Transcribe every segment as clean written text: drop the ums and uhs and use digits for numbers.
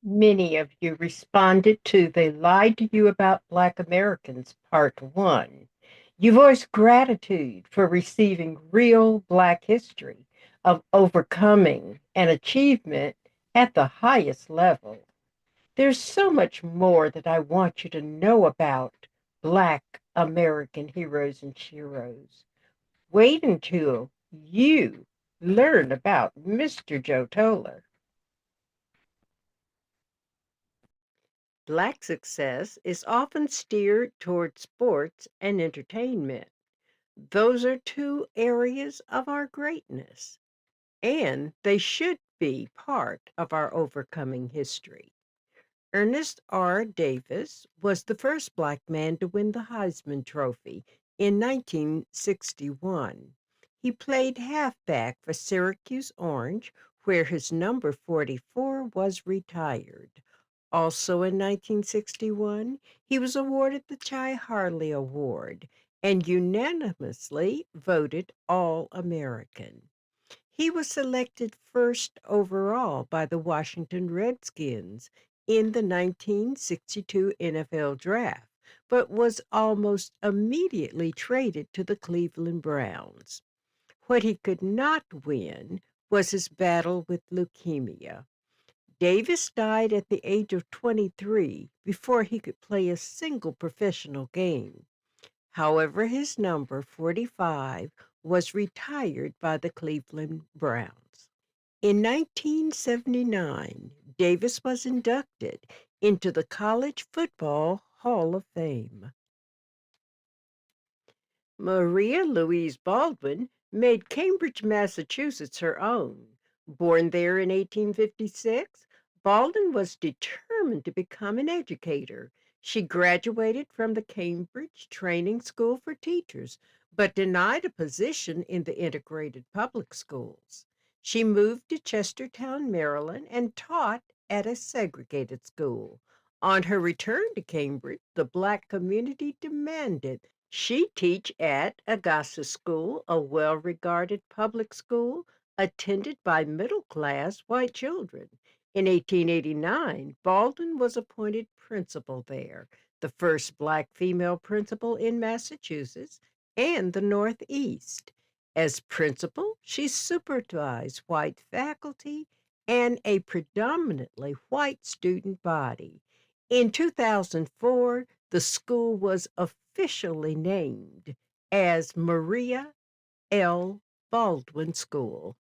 Many of you responded to They Lied to You About Black Americans, Part 1. You voiced gratitude for receiving real Black history of overcoming an achievement at the highest level. There's so much more that I want you to know about Black American heroes and sheroes. Wait until you learn about Mr. Joe Toler. Black success is often steered toward sports and entertainment. Those are two areas of our greatness, and they should be part of our overcoming history. Ernest R. Davis was the first Black man to win the Heisman Trophy in 1961. He played halfback for Syracuse Orange, where his number 44 was retired. Also in 1961, he was awarded the Chi Harley Award and unanimously voted All-American. He was selected first overall by the Washington Redskins in the 1962 NFL Draft, but was almost immediately traded to the Cleveland Browns. What he could not win was his battle with leukemia. Davis died at the age of 23 before he could play a single professional game. However, his number 45 was retired by the Cleveland Browns. In 1979, Davis was inducted into the College Football Hall of Fame. Maria Louise Baldwin made Cambridge, Massachusetts her own. Born there in 1856, Baldwin was determined to become an educator. She graduated from the Cambridge Training School for Teachers, but denied a position in the integrated public schools. She moved to Chestertown, Maryland, and taught at a segregated school. On her return to Cambridge, the Black community demanded she teach at Augusta School, a well-regarded public school attended by middle-class white children. In 1889, Baldwin was appointed principal there, the first Black female principal in Massachusetts and the Northeast. As principal, she supervised white faculty and a predominantly white student body. In 2004, the school was officially named as Maria L. Baldwin School.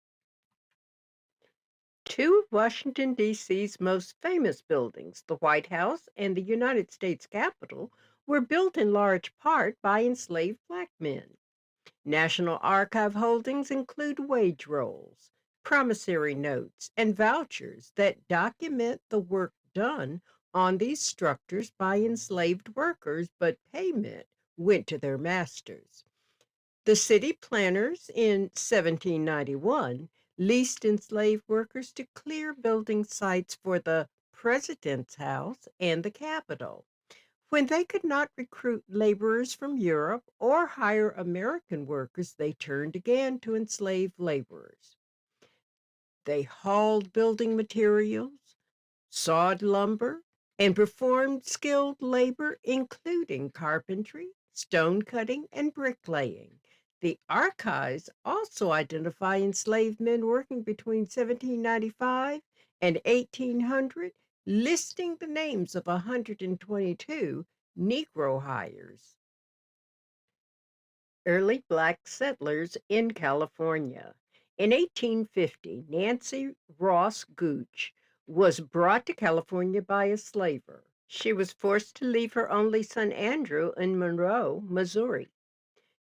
Two of Washington, D.C.'s most famous buildings, the White House and the United States Capitol, were built in large part by enslaved Black men. National Archive holdings include wage rolls, promissory notes, and vouchers that document the work done on these structures by enslaved workers, but payment went to their masters. The city planners in 1791 leased enslaved workers to clear building sites for the President's House and the Capitol. When they could not recruit laborers from Europe or hire American workers, they turned again to enslaved laborers. They hauled building materials, sawed lumber, and performed skilled labor, including carpentry, stone cutting, and bricklaying. The archives also identify enslaved men working between 1795 and 1800, listing the names of 122 Negro hires. Early Black settlers in California. In 1850, Nancy Ross Gooch was brought to California by a slaver. She was forced to leave her only son Andrew in Monroe, Missouri.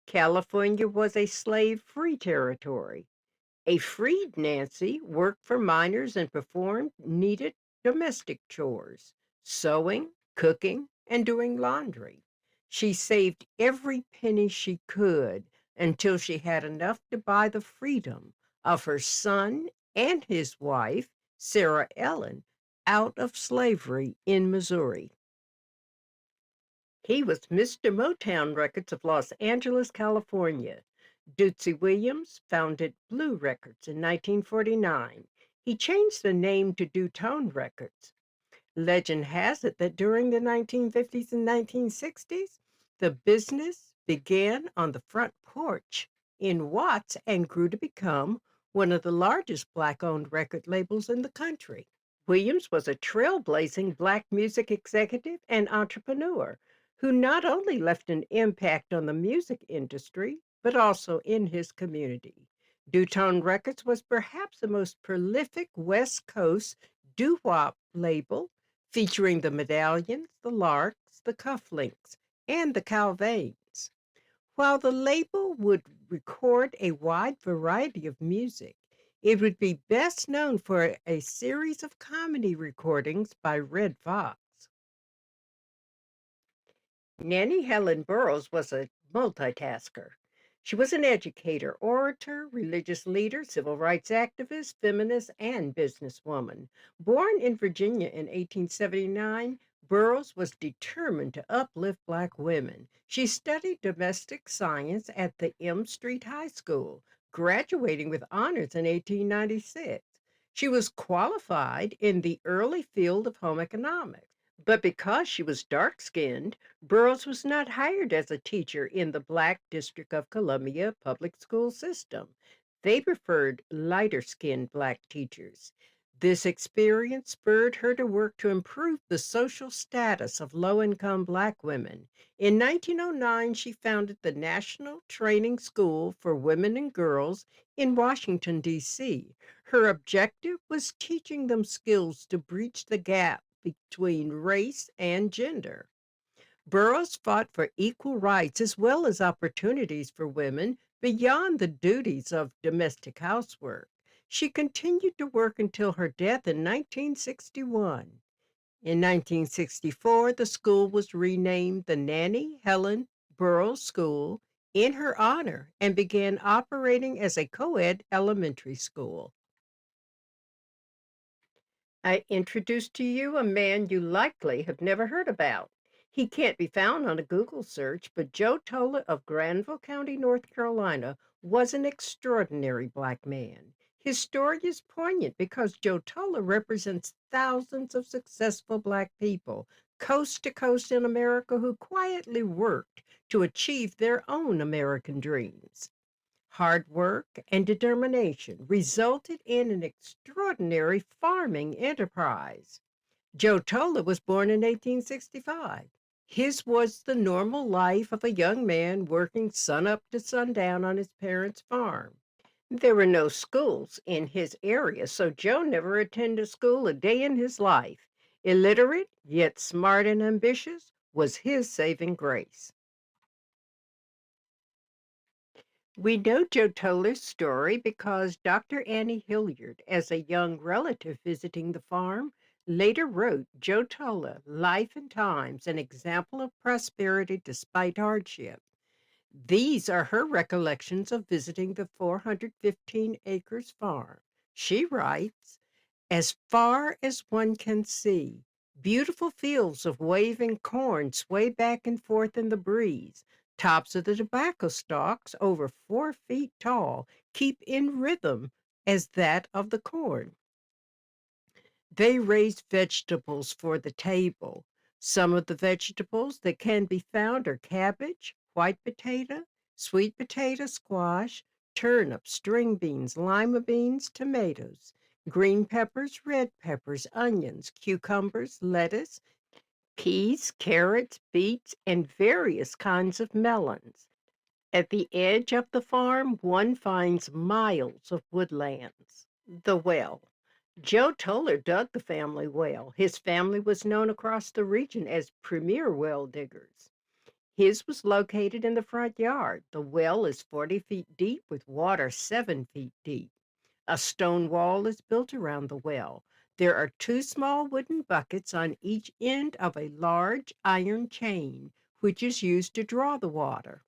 California was a slave-free territory. A freed Nancy worked for miners and performed needed domestic chores, sewing, cooking, and doing laundry. She saved every penny she could until she had enough to buy the freedom of her son and his wife, Sarah Ellen, out of slavery in Missouri. He was Mr. Motown Records of Los Angeles, California. Dootsy Williams founded Blue Records in 1949. He changed the name to Dutone Records. Legend has it that during the 1950s and 1960s, the business began on the front porch in Watts and grew to become one of the largest Black owned record labels in the country. Williams was a trailblazing Black music executive and entrepreneur who not only left an impact on the music industry, but also in his community. Dutone Records was perhaps the most prolific West Coast doo-wop label, featuring the Medallions, the Larks, the Cufflinks, and the Calvains. While the label would record a wide variety of music, it would be best known for a series of comedy recordings by Red Fox. Nanny Helen Burroughs was a multitasker. She was an educator, orator, religious leader, civil rights activist, feminist, and businesswoman. Born in Virginia in 1879, Burroughs was determined to uplift Black women. She studied domestic science at the M Street High School, graduating with honors in 1896. She was qualified in the early field of home economics. But because she was dark skinned, Burroughs was not hired as a teacher in the Black District of Columbia public school system. They preferred lighter skinned Black teachers. This experience spurred her to work to improve the social status of low income Black women. In 1909, she founded the National Training School for Women and Girls in Washington, D.C. Her objective was teaching them skills to breach the gap between race and gender. Burroughs fought for equal rights as well as opportunities for women beyond the duties of domestic housework. She continued to work until her death in 1961. In 1964, the school was renamed the Nanny Helen Burroughs School in her honor and began operating as a co ed elementary school. I introduce to you a man you likely have never heard about. He can't be found on a Google search, but Joe Toler of Granville County, North Carolina, was an extraordinary Black man. His story is poignant because Joe Toler represents thousands of successful Black people, coast to coast in America, who quietly worked to achieve their own American dreams. Hard work and determination resulted in an extraordinary farming enterprise. Joe Toler was born in 1865. His was the normal life of a young man working sunup to sundown on his parents' farm. There were no schools in his area, so Joe never attended school a day in his life. Illiterate, yet smart and ambitious, was his saving grace. We know Joe Toler's story because Dr. Annie Hilliard, as a young relative visiting the farm, later wrote Joe Toler, Life and Times, an example of prosperity despite hardship. These are her recollections of visiting the 415 acres farm. She writes, as far as one can see, beautiful fields of waving corn sway back and forth in the breeze. Tops of the tobacco stalks, over 4 feet tall, keep in rhythm as that of the corn. They raise vegetables for the table. Some of the vegetables that can be found are cabbage, white potato, sweet potato, squash, turnip, string beans, lima beans, tomatoes, green peppers, red peppers, onions, cucumbers, lettuce, peas, carrots, beets, and various kinds of melons. At the edge of the farm, one finds miles of woodlands. The well. Joe Toler dug the family well. His family was known across the region as premier well diggers. His was located in the front yard. The well is 40 feet deep with water 7 feet deep. A stone wall is built around the well. There are two small wooden buckets on each end of a large iron chain, which is used to draw the water.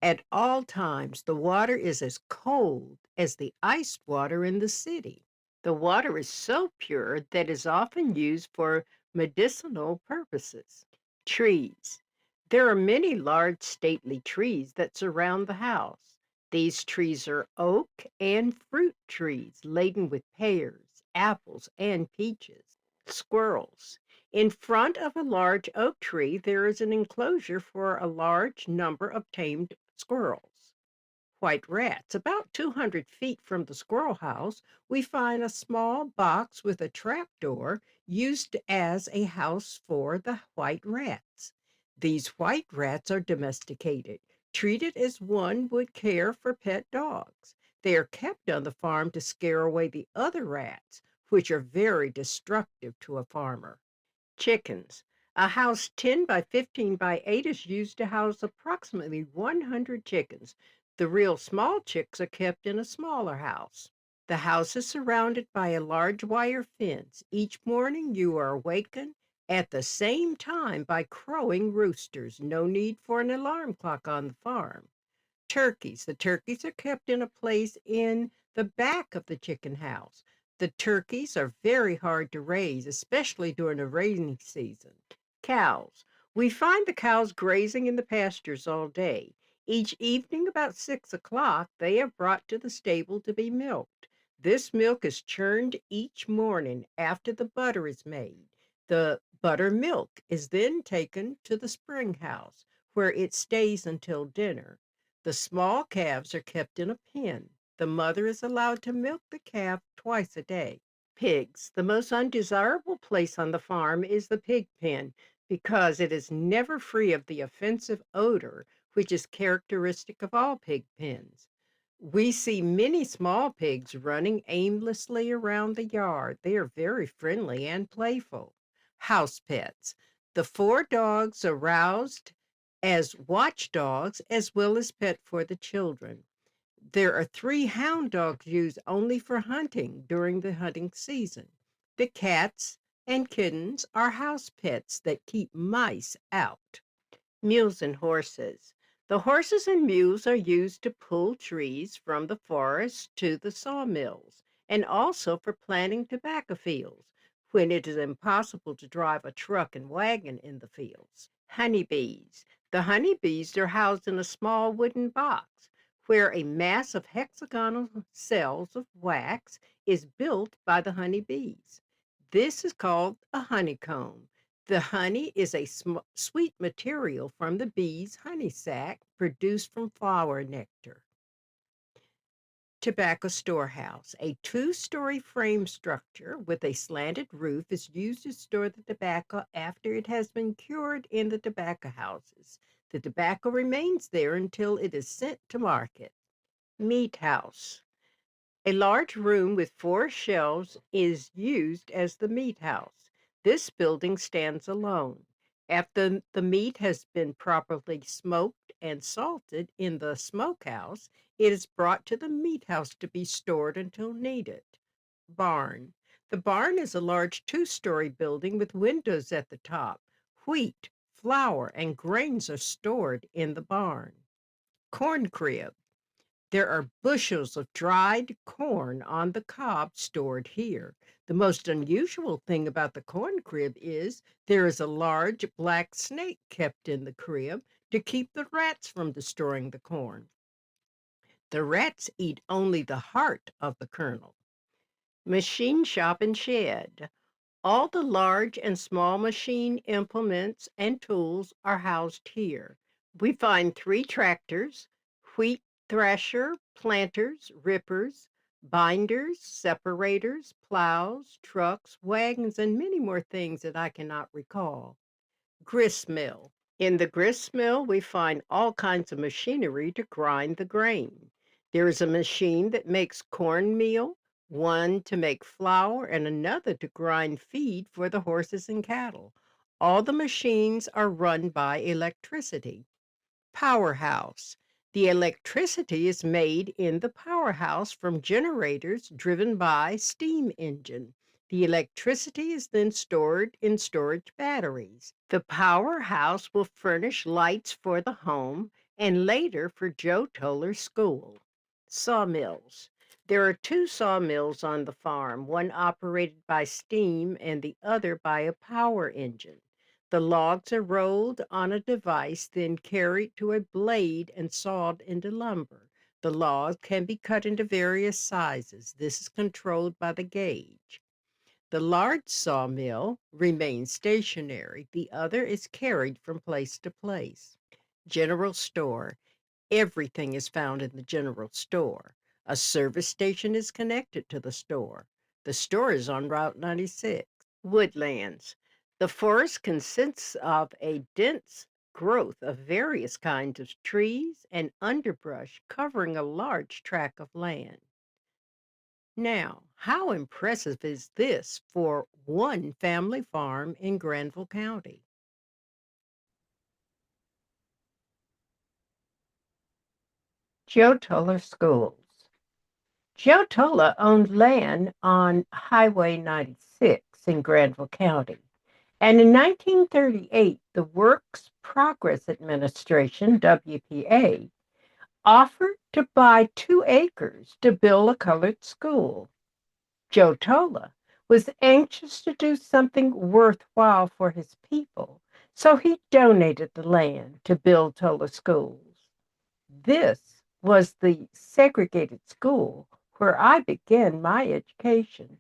At all times, the water is as cold as the iced water in the city. The water is so pure that is often used for medicinal purposes. Trees. There are many large stately trees that surround the house. These trees are oak and fruit trees laden with pears, apples, and peaches. Squirrels. In front of a large oak tree, there is an enclosure for a large number of tamed squirrels. White rats. About 200 feet from the squirrel house, we find a small box with a trap door used as a house for the white rats. These white rats are domesticated, treated as one would care for pet dogs. They are kept on the farm to scare away the other rats, which are very destructive to a farmer. Chickens. A house 10 by 15 by 8 is used to house approximately 100 chickens. The real small chicks are kept in a smaller house. The house is surrounded by a large wire fence. Each morning you are awakened at the same time by crowing roosters. No need for an alarm clock on the farm. Turkeys. The turkeys are kept in a place in the back of the chicken house. The turkeys are very hard to raise, especially during the rainy season. Cows. We find the cows grazing in the pastures all day. Each evening about 6 o'clock, they are brought to the stable to be milked. This milk is churned each morning after the butter is made. The buttermilk is then taken to the spring house, where it stays until dinner. The small calves are kept in a pen. The mother is allowed to milk the calf twice a day. Pigs. The most undesirable place on the farm is the pig pen because it is never free of the offensive odor which is characteristic of all pig pens. We see many small pigs running aimlessly around the yard. They are very friendly and playful. House pets. The four dogs are roused as watchdogs as well as pet for the children. There are three hound dogs used only for hunting during the hunting season. The cats and kittens are house pets that keep mice out. Mules and horses. The horses and mules are used to pull trees from the forest to the sawmills and also for planting tobacco fields when it is impossible to drive a truck and wagon in the fields. Honeybees. The honeybees are housed in a small wooden box where a mass of hexagonal cells of wax is built by the honeybees. This is called a honeycomb. The honey is a sweet material from the bee's honey sac produced from flower nectar. Tobacco storehouse. A two-story frame structure with a slanted roof is used to store the tobacco after it has been cured in the tobacco houses. The tobacco remains there until it is sent to market. Meat house. A large room with four shelves is used as the meat house. This building stands alone. After the meat has been properly smoked and salted in the smokehouse, it is brought to the meat house to be stored until needed. Barn. The barn is a large two-story building with windows at the top. Wheat, flour, and grains are stored in the barn. Corn crib. There are bushels of dried corn on the cob stored here. The most unusual thing about the corn crib is there is a large black snake kept in the crib to keep the rats from destroying the corn. The rats eat only the heart of the kernel. Machine shop and shed. All the large and small machine implements and tools are housed here. We find three tractors, wheat thresher, planters, rippers, binders, separators, plows, trucks, wagons, and many more things that I cannot recall. Grist mill. In the grist mill, we find all kinds of machinery to grind the grain. There is a machine that makes cornmeal, one to make flour, and another to grind feed for the horses and cattle. All the machines are run by electricity. Powerhouse. The electricity is made in the powerhouse from generators driven by steam engine. The electricity is then stored in storage batteries. The powerhouse will furnish lights for the home and later for Joe Toler's school. Sawmills. There are two sawmills on the farm, one operated by steam and the other by a power engine. The logs are rolled on a device, then carried to a blade and sawed into lumber. The logs can be cut into various sizes. This is controlled by the gauge. The large sawmill remains stationary, the other is carried from place to place. General store. Everything is found in the general store. A service station is connected to the store. The store is on Route 96. Woodlands. The forest consists of a dense growth of various kinds of trees and underbrush covering a large tract of land. Now, how impressive is this for one family farm in Granville County? Joe Toler Schools. Joe Toler owned land on Highway 96 in Granville County. And in 1938, the Works Progress Administration, WPA, offered to buy 2 acres to build a colored school. Joe Tola was anxious to do something worthwhile for his people, so he donated the land to build Tola schools. This was the segregated school where I began my education.